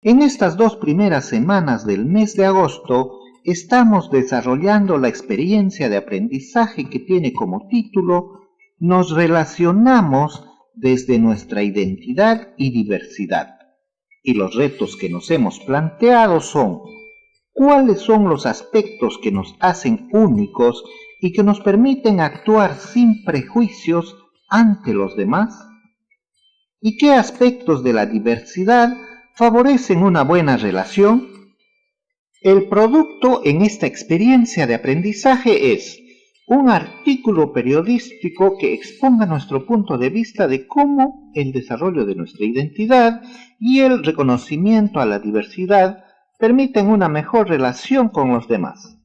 En estas 2 primeras semanas del mes de agosto estamos desarrollando la experiencia de aprendizaje que tiene como título Nos relacionamos desde nuestra identidad y diversidad. Y los retos que nos hemos planteado son: ¿cuáles son los aspectos que nos hacen únicos y que nos permiten actuar sin prejuicios ante los demás? ¿Y qué aspectos de la diversidad favorecen una buena relación? El producto en esta experiencia de aprendizaje es un artículo periodístico que exponga nuestro punto de vista de cómo el desarrollo de nuestra identidad y el reconocimiento a la diversidad permiten una mejor relación con los demás.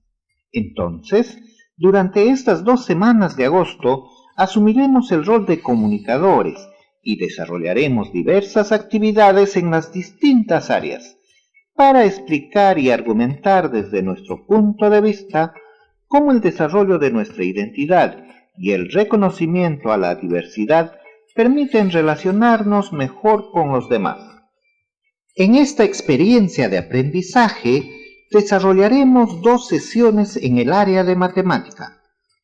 Entonces, durante estas 2 semanas de agosto, asumiremos el rol de comunicadores y desarrollaremos diversas actividades en las distintas áreas para explicar y argumentar desde nuestro punto de vista cómo el desarrollo de nuestra identidad y el reconocimiento a la diversidad permiten relacionarnos mejor con los demás. En esta experiencia de aprendizaje desarrollaremos 2 sesiones en el área de matemática.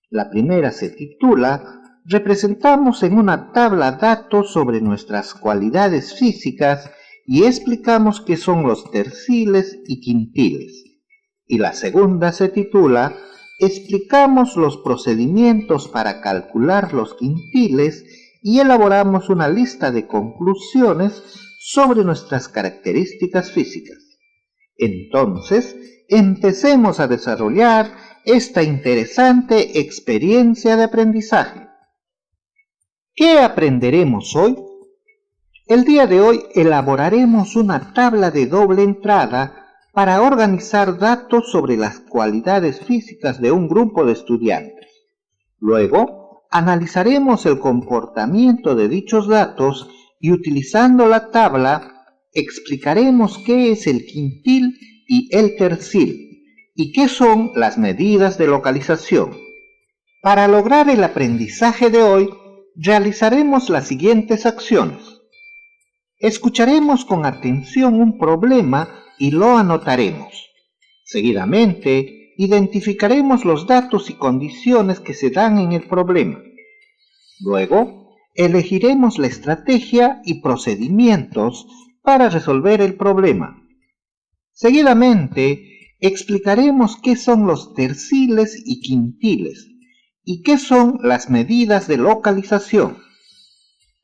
La primera se titula Representamos en una tabla datos sobre nuestras cualidades físicas y explicamos qué son los terciles y quintiles. Y la segunda se titula Explicamos los procedimientos para calcular los quintiles y elaboramos una lista de conclusiones sobre nuestras características físicas. Entonces, empecemos a desarrollar esta interesante experiencia de aprendizaje. ¿Qué aprenderemos hoy? El día de hoy elaboraremos una tabla de doble entrada para organizar datos sobre las cualidades físicas de un grupo de estudiantes. Luego, analizaremos el comportamiento de dichos datos y utilizando la tabla, explicaremos qué es el quintil y el tercil y qué son las medidas de localización. Para lograr el aprendizaje de hoy, realizaremos las siguientes acciones. Escucharemos con atención un problema y lo anotaremos. Seguidamente, identificaremos los datos y condiciones que se dan en el problema. Luego, elegiremos la estrategia y procedimientos para resolver el problema. Seguidamente, explicaremos qué son los terciles y quintiles y qué son las medidas de localización.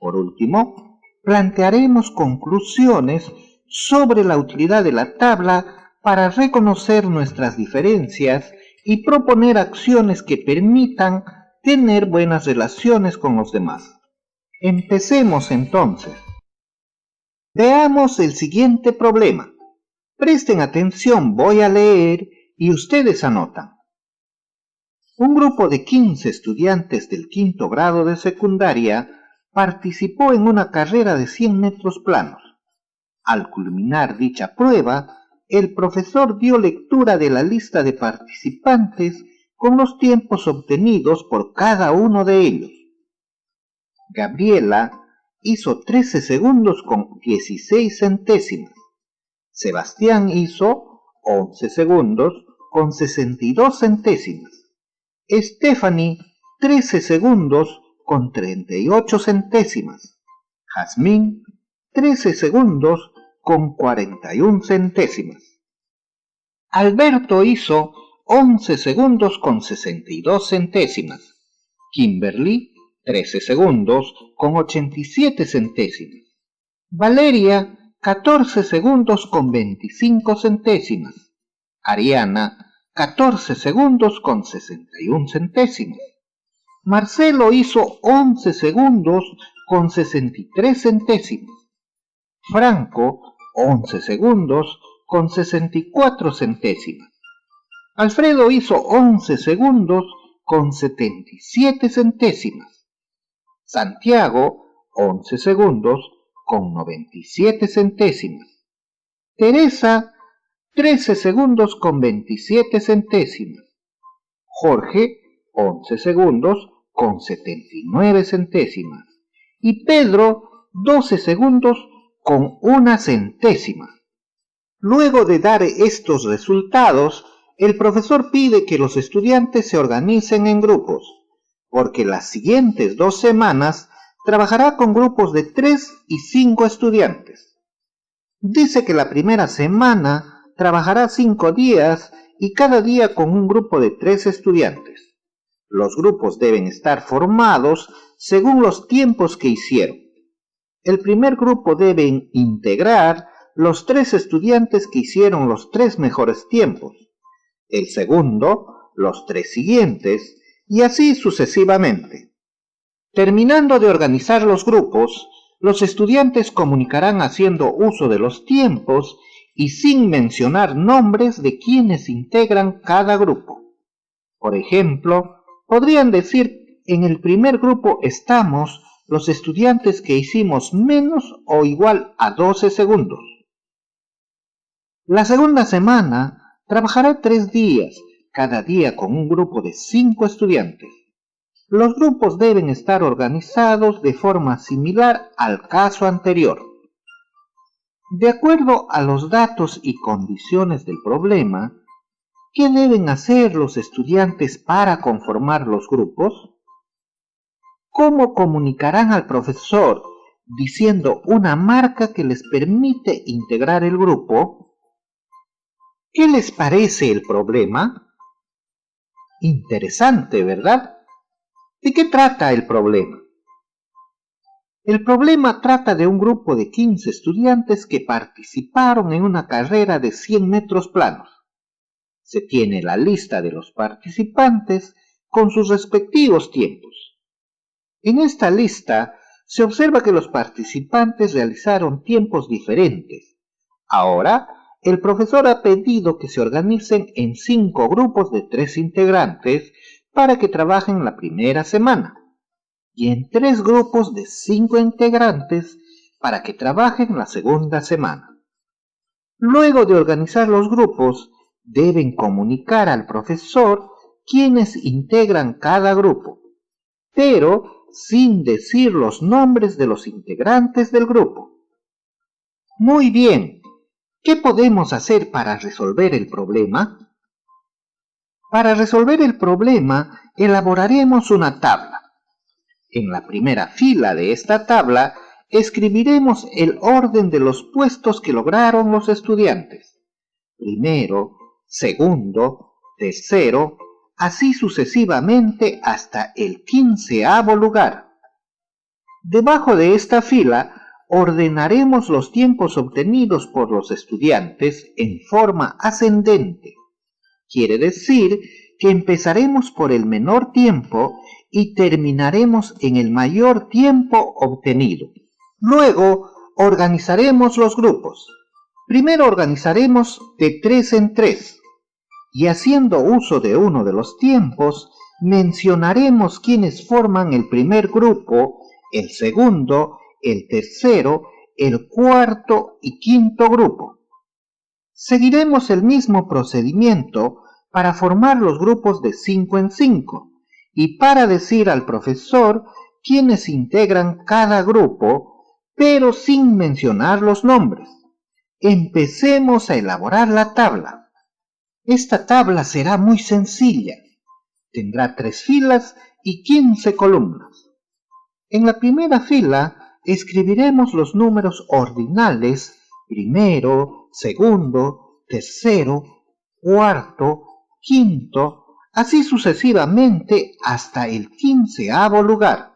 Por último, plantearemos conclusiones sobre la utilidad de la tabla para reconocer nuestras diferencias y proponer acciones que permitan tener buenas relaciones con los demás. Empecemos entonces. Veamos el siguiente problema. Presten atención, voy a leer y ustedes anotan. Un grupo de 15 estudiantes del 5º grado de secundaria participó en una carrera de 100 metros planos. Al culminar dicha prueba, el profesor dio lectura de la lista de participantes con los tiempos obtenidos por cada uno de ellos. Gabriela hizo 13 segundos con 16 centésimas. Sebastián hizo 11 segundos con 62 centésimas. Stephanie, 13 segundos con 38 centésimas. Jazmín, 13 segundos con 41 centésimas. Alberto hizo 11 segundos con 62 centésimas. Kimberly, 13 segundos con 87 centésimas. Valeria, 14 segundos con 25 centésimas. Ariana, 14 segundos con 61 centésimas. Marcelo hizo 11 segundos con 63 centésimas. Franco, 11 segundos con 64 centésimas. Alfredo hizo 11 segundos con 77 centésimas. Santiago, 11 segundos con 97 centésimas. Teresa, 13 segundos con 27 centésimas. Jorge, 11 segundos con 79 centésimas. Y Pedro, 12 segundos con 1 centésima. Luego de dar estos resultados, el profesor pide que los estudiantes se organicen en grupos, porque las siguientes 2 semanas trabajará con grupos de 3 y 5 estudiantes. Dice que la primera semana trabajará 5 días y cada día con un grupo de 3 estudiantes. Los grupos deben estar formados según los tiempos que hicieron. El primer grupo debe integrar los 3 estudiantes que hicieron los 3 mejores tiempos, el segundo, los 3 siguientes, y así sucesivamente. Terminando de organizar los grupos, los estudiantes comunicarán haciendo uso de los tiempos y sin mencionar nombres de quienes integran cada grupo. Por ejemplo, podrían decir: en el primer grupo estamos los estudiantes que hicimos menos o igual a 12 segundos. La segunda semana trabajará 3 días, cada día con un grupo de 5 estudiantes. Los grupos deben estar organizados de forma similar al caso anterior. De acuerdo a los datos y condiciones del problema, ¿qué deben hacer los estudiantes para conformar los grupos? ¿Cómo comunicarán al profesor diciendo una marca que les permite integrar el grupo? ¿Qué les parece el problema? Interesante, ¿verdad? ¿De qué trata el problema? El problema trata de un grupo de 15 estudiantes que participaron en una carrera de 100 metros planos. Se tiene la lista de los participantes con sus respectivos tiempos. En esta lista se observa que los participantes realizaron tiempos diferentes. Ahora, el profesor ha pedido que se organicen en 5 grupos de 3 integrantes para que trabajen la primera semana, y en 3 grupos de 5 integrantes para que trabajen la segunda semana. Luego de organizar los grupos, deben comunicar al profesor quiénes integran cada grupo, pero sin decir los nombres de los integrantes del grupo. Muy bien, ¿qué podemos hacer para resolver el problema? Para resolver el problema, elaboraremos una tabla. En la primera fila de esta tabla, escribiremos el orden de los puestos que lograron los estudiantes. Primero, segundo, tercero, así sucesivamente hasta el 15º lugar. Debajo de esta fila, ordenaremos los tiempos obtenidos por los estudiantes en forma ascendente. Quiere decir que empezaremos por el menor tiempo y terminaremos en el mayor tiempo obtenido. Luego, organizaremos los grupos. Primero organizaremos de 3 en 3 y haciendo uso de uno de los tiempos, mencionaremos quiénes forman el primer grupo, el segundo, el tercero, el cuarto y quinto grupo. Seguiremos el mismo procedimiento para formar los grupos de 5 en 5 y para decir al profesor quiénes integran cada grupo, pero sin mencionar los nombres. Empecemos a elaborar la tabla. Esta tabla será muy sencilla. Tendrá 3 filas y 15 columnas. En la primera fila escribiremos los números ordinales: primero, segundo, tercero, cuarto, quinto, así sucesivamente hasta el 15º lugar.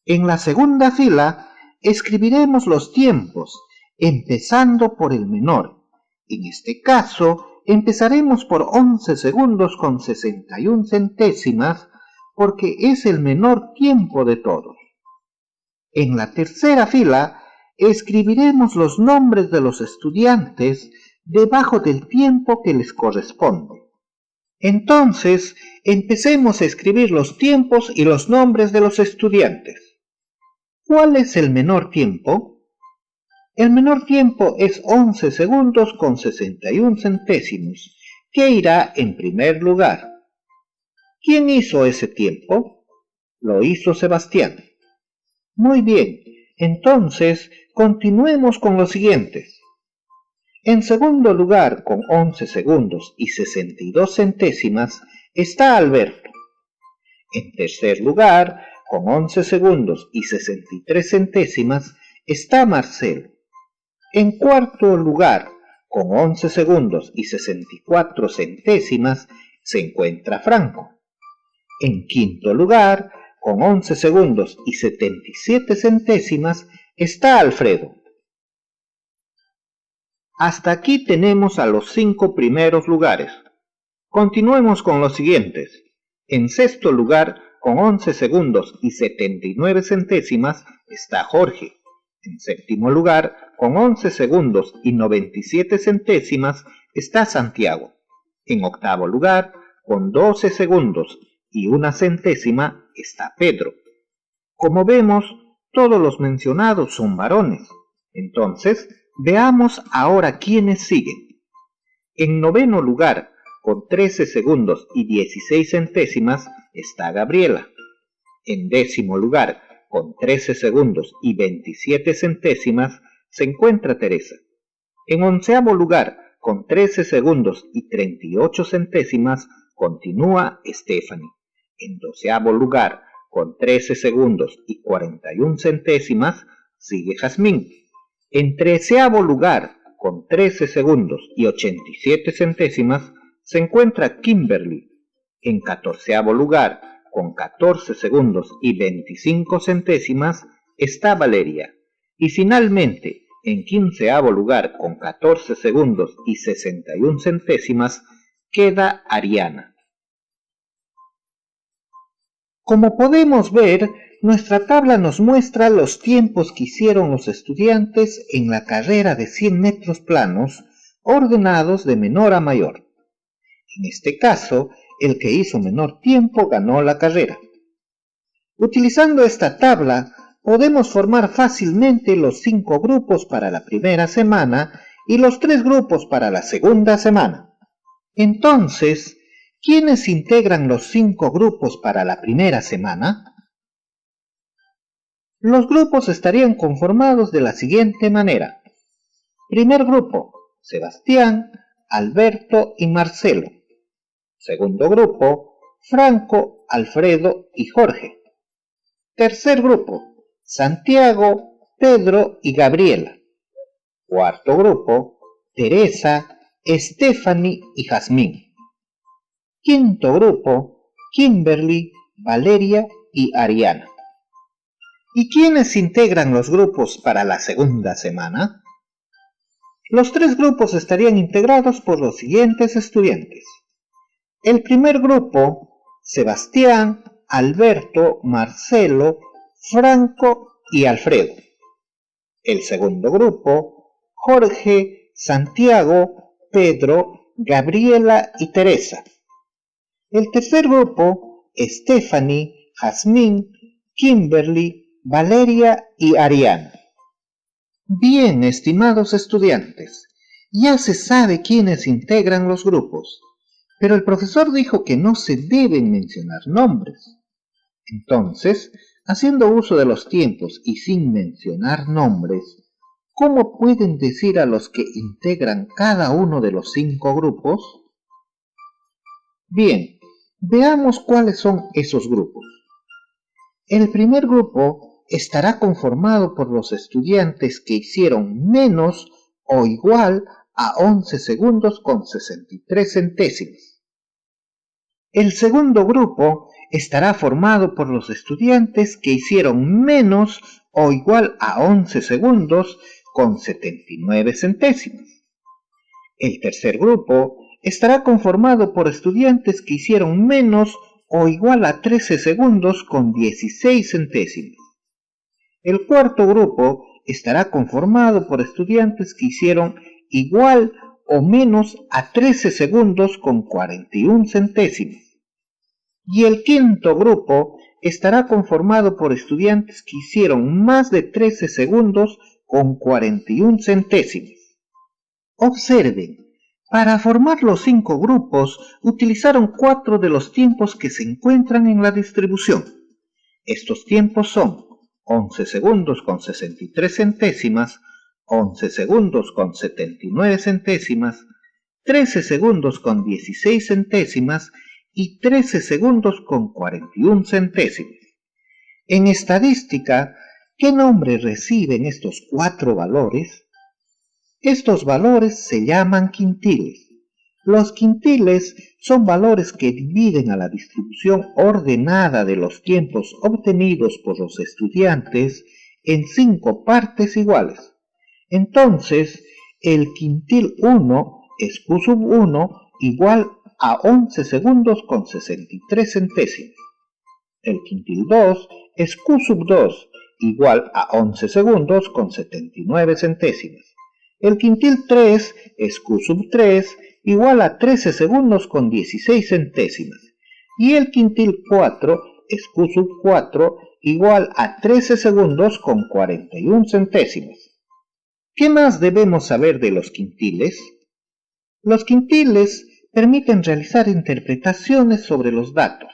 En la segunda fila escribiremos los tiempos, empezando por el menor. En este caso, empezaremos por 11 segundos con 61 centésimas, porque es el menor tiempo de todos. En la tercera fila, escribiremos los nombres de los estudiantes debajo del tiempo que les corresponde. Entonces, empecemos a escribir los tiempos y los nombres de los estudiantes. ¿Cuál es el menor tiempo? El menor tiempo es 11 segundos con 61 centésimos, que irá en primer lugar. ¿Quién hizo ese tiempo? Lo hizo Sebastián. Muy bien, entonces continuemos con los siguientes. En segundo lugar, con 11 segundos y 62 centésimas, está Alberto. En tercer lugar, con 11 segundos y 63 centésimas, está Marcelo. En cuarto lugar, con 11 segundos y 64 centésimas, se encuentra Franco. En quinto lugar, con 11 segundos y 77 centésimas, está Alfredo. Hasta aquí tenemos a los 5 primeros lugares. Continuemos con los siguientes. En sexto lugar, con 11 segundos y 79 centésimas, está Jorge. En séptimo lugar, con 11 segundos y 97 centésimas, está Santiago. En octavo lugar, con 12 segundos y 1 centésima, está Pedro. Como vemos, todos los mencionados son varones. Entonces, veamos ahora quiénes siguen. En noveno lugar, con 13 segundos y 16 centésimas, está Gabriela. En décimo lugar, con 13 segundos y 27 centésimas, se encuentra Teresa. En onceavo lugar, con 13 segundos y 38 centésimas, continúa Stephanie. En doceavo lugar, con 13 segundos y 41 centésimas, sigue Jazmín. En treceavo lugar, con 13 segundos y 87 centésimas, se encuentra Kimberly. En catorceavo lugar, con 14 segundos y 25 centésimas, está Valeria. Y finalmente, en quinceavo lugar, con 14 segundos y 61 centésimas, queda Ariana. Como podemos ver, nuestra tabla nos muestra los tiempos que hicieron los estudiantes en la carrera de 100 metros planos, ordenados de menor a mayor. En este caso, el que hizo menor tiempo ganó la carrera. Utilizando esta tabla, podemos formar fácilmente los 5 grupos para la primera semana y los 3 grupos para la segunda semana. Entonces, ¿quiénes integran los 5 grupos para la primera semana? Los grupos estarían conformados de la siguiente manera. Primer grupo, Sebastián, Alberto y Marcelo. Segundo grupo, Franco, Alfredo y Jorge. Tercer grupo, Santiago, Pedro y Gabriela. Cuarto grupo, Teresa, Stephanie y Jazmín. Quinto grupo, Kimberly, Valeria y Ariana. ¿Y quiénes integran los grupos para la segunda semana? Los 3 grupos estarían integrados por los siguientes estudiantes. El primer grupo, Sebastián, Alberto, Marcelo, Franco y Alfredo. El segundo grupo, Jorge, Santiago, Pedro, Gabriela y Teresa. El tercer grupo, Stephanie, Jazmín, Kimberly, Valeria y Ariana. Bien, estimados estudiantes, ya se sabe quiénes integran los grupos, pero el profesor dijo que no se deben mencionar nombres. Entonces, haciendo uso de los tiempos y sin mencionar nombres, ¿cómo pueden decir a los que integran cada uno de los 5 grupos? Bien, veamos cuáles son esos grupos. El primer grupo estará conformado por los estudiantes que hicieron menos o igual a 11 segundos con 63 centésimas. El segundo grupo estará formado por los estudiantes que hicieron menos o igual a 11 segundos con 79 centésimas. El tercer grupo estará conformado por estudiantes que hicieron menos o igual a 13 segundos con 16 centésimas. El cuarto grupo estará conformado por estudiantes que hicieron igual o menos a 13 segundos con 41 centésimas. Y el quinto grupo estará conformado por estudiantes que hicieron más de 13 segundos con 41 centésimas. Observen, para formar los 5 grupos utilizaron 4 de los tiempos que se encuentran en la distribución. Estos tiempos son 11 segundos con 63 centésimas, 11 segundos con 79 centésimas, 13 segundos con 16 centésimas y 13 segundos con 41 centésimas. En estadística, ¿qué nombre reciben estos 4 valores? Estos valores se llaman quintiles. Los quintiles son valores que dividen a la distribución ordenada de los tiempos obtenidos por los estudiantes en 5 partes iguales. Entonces, el quintil 1 es Q sub 1 igual a 11 segundos con 63 centésimas. El quintil 2 es Q sub 2 igual a 11 segundos con 79 centésimas. El quintil 3 es Q sub 3 igual a 13 segundos con 16 centésimas. Y el quintil 4 es Q sub 4 igual a 13 segundos con 41 centésimas. ¿Qué más debemos saber de los quintiles? Los quintiles permiten realizar interpretaciones sobre los datos.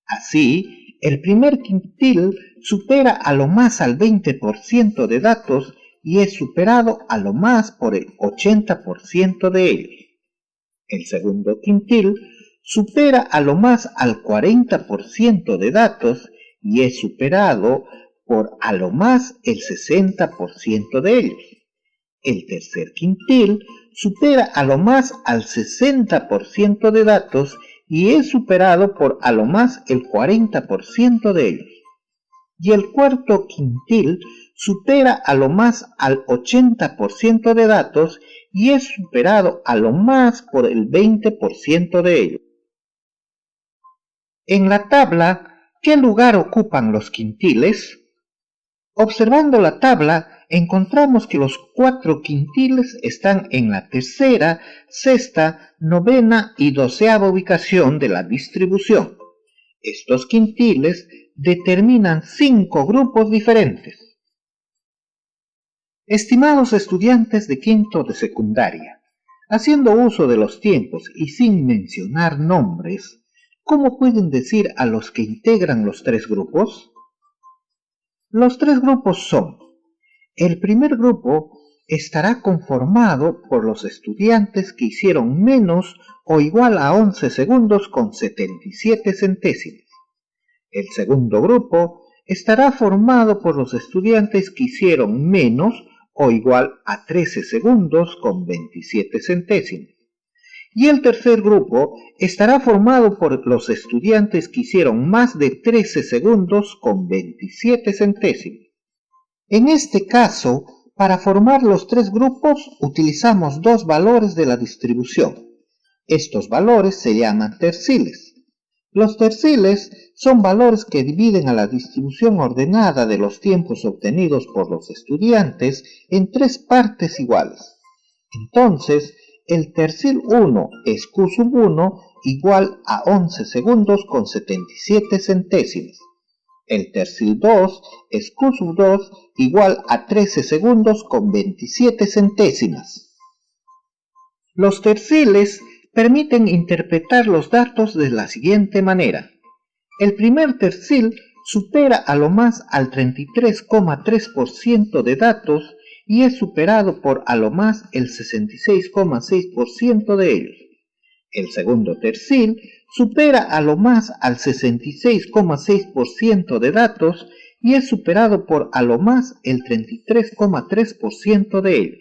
Así, el primer quintil supera a lo más al 20% de datos y es superado a lo más por el 80% de ellos. El segundo quintil supera a lo más al 40% de datos y es superado por a lo más el 60% de ellos. El tercer quintil supera a lo más al 60% de datos y es superado por a lo más el 40% de ellos. Y el cuarto quintil supera a lo más al 80% de datos y es superado a lo más por el 20% de ellos. En la tabla, ¿qué lugar ocupan los quintiles? Observando la tabla, encontramos que los 4 quintiles están en la tercera, sexta, novena y 12ª ubicación de la distribución. Estos quintiles determinan 5 grupos diferentes. Estimados estudiantes de quinto de secundaria, haciendo uso de los tiempos y sin mencionar nombres, ¿cómo pueden decir a los que integran los 3 grupos? Los 3 grupos son: el primer grupo estará conformado por los estudiantes que hicieron menos o igual a 11 segundos con 77 centésimas. El segundo grupo estará formado por los estudiantes que hicieron menos o igual a 13 segundos con 27 centésimas. Y el tercer grupo estará formado por los estudiantes que hicieron más de 13 segundos con 27 centésimas. En este caso, para formar los 3 grupos utilizamos 2 valores de la distribución. Estos valores se llaman terciles. Los terciles son valores que dividen a la distribución ordenada de los tiempos obtenidos por los estudiantes en 3 partes iguales. Entonces, el tercil 1 es Q sub 1 igual a 11 segundos con 77 centésimas. El tercil 2 es Q sub 2 igual a 13 segundos con 27 centésimas. Los terciles permiten interpretar los datos de la siguiente manera. El primer tercil supera a lo más al 33,3% de datos y es superado por a lo más el 66,6% de ellos. El segundo tercil supera a lo más al 66,6% de datos y es superado por a lo más el 33,3% de ellos.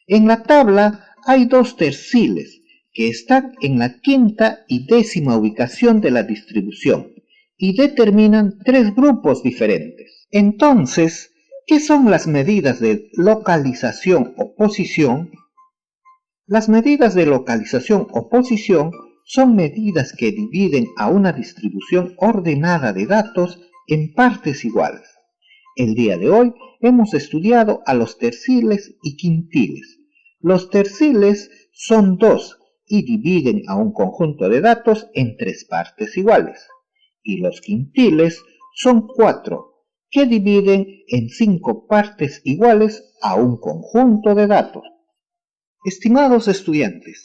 En la tabla hay 2 terciles que están en la quinta y décima ubicación de la distribución y determinan 3 grupos diferentes. Entonces, ¿qué son las medidas de localización o posición? Las medidas de localización o posición son medidas que dividen a una distribución ordenada de datos en partes iguales. El día de hoy hemos estudiado a los terciles y quintiles. Los terciles son 2 y dividen a un conjunto de datos en 3 partes iguales. Y los quintiles son 4 que dividen en 5 partes iguales a un conjunto de datos. Estimados estudiantes,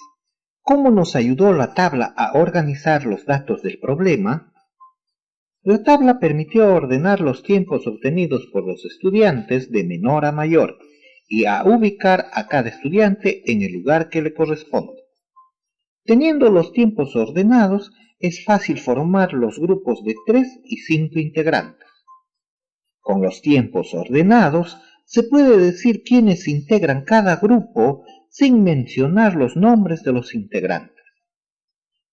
¿cómo nos ayudó la tabla a organizar los datos del problema? La tabla permitió ordenar los tiempos obtenidos por los estudiantes de menor a mayor y a ubicar a cada estudiante en el lugar que le corresponde. Teniendo los tiempos ordenados, es fácil formar los grupos de 3 y 5 integrantes. Con los tiempos ordenados, se puede decir quiénes integran cada grupo sin mencionar los nombres de los integrantes.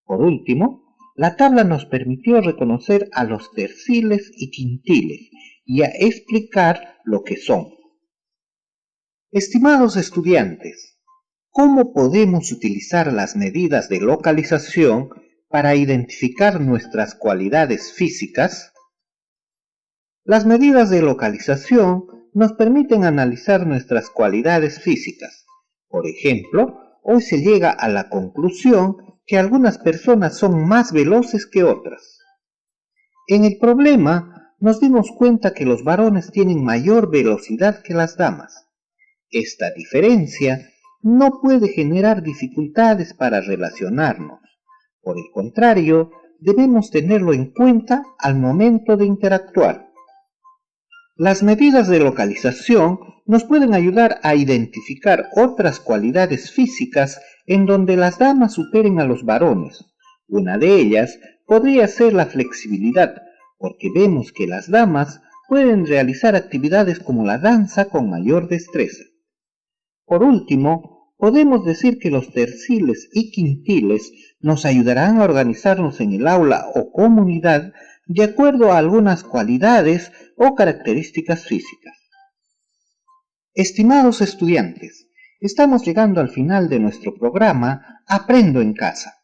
Por último, la tabla nos permitió reconocer a los terciles y quintiles y a explicar lo que son. Estimados estudiantes, ¿cómo podemos utilizar las medidas de localización para identificar nuestras cualidades físicas? Las medidas de localización nos permiten analizar nuestras cualidades físicas. Por ejemplo, hoy se llega a la conclusión que algunas personas son más veloces que otras. En el problema, nos dimos cuenta que los varones tienen mayor velocidad que las damas. Esta diferencia no puede generar dificultades para relacionarnos. Por el contrario, debemos tenerlo en cuenta al momento de interactuar. Las medidas de localización nos pueden ayudar a identificar otras cualidades físicas en donde las damas superen a los varones. Una de ellas podría ser la flexibilidad, porque vemos que las damas pueden realizar actividades como la danza con mayor destreza. Por último, podemos decir que los terciles y quintiles nos ayudarán a organizarnos en el aula o comunidad de acuerdo a algunas cualidades o características físicas. Estimados estudiantes, estamos llegando al final de nuestro programa Aprendo en Casa.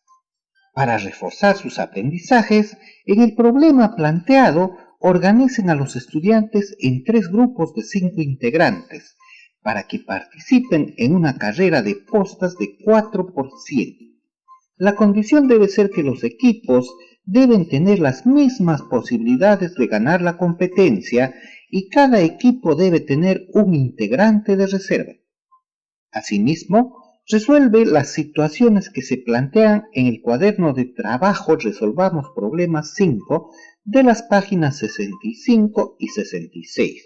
Para reforzar sus aprendizajes, en el problema planteado, organicen a los estudiantes en 3 grupos de 5 integrantes, para que participen en una carrera de postas de 4%. La condición debe ser que los equipos deben tener las mismas posibilidades de ganar la competencia y cada equipo debe tener un integrante de reserva. Asimismo, resuelve las situaciones que se plantean en el cuaderno de trabajo Resolvamos Problemas 5 de las páginas 65 y 66.